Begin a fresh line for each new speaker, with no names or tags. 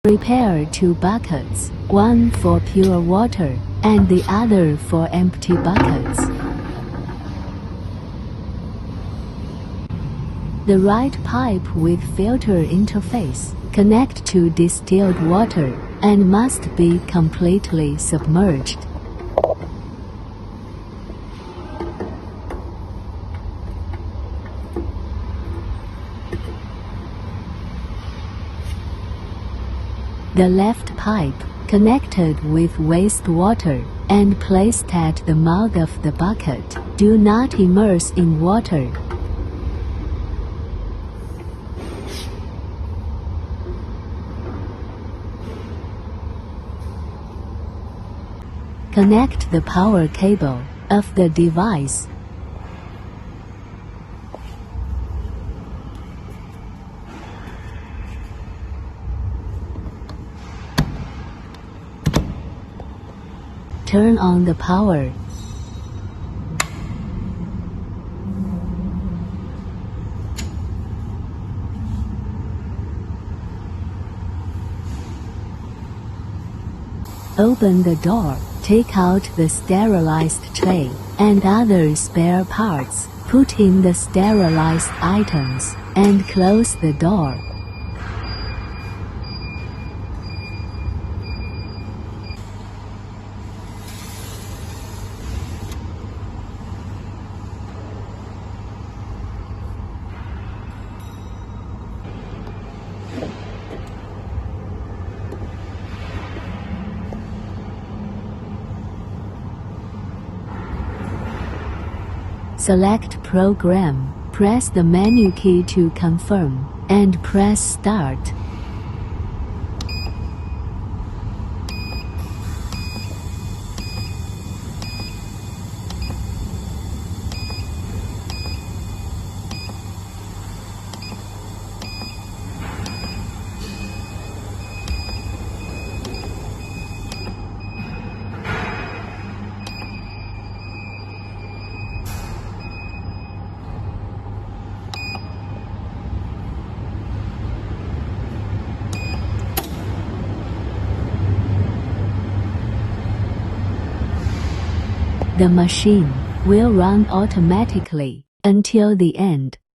Prepare 2 buckets, one for pure water and the other for empty buckets. The right pipe with filter interface connect to distilled water and must be completely submerged. The left pipe connected with wastewater and placed at the mouth of the bucket. Do not immerse in water. Connect the power cable of the device. Turn on the power. Open the door. Take out the sterilized tray and other spare parts. Put in the sterilized items and close the door. Select Program, press the menu key to confirm, and press Start. The machine will run automatically until the end.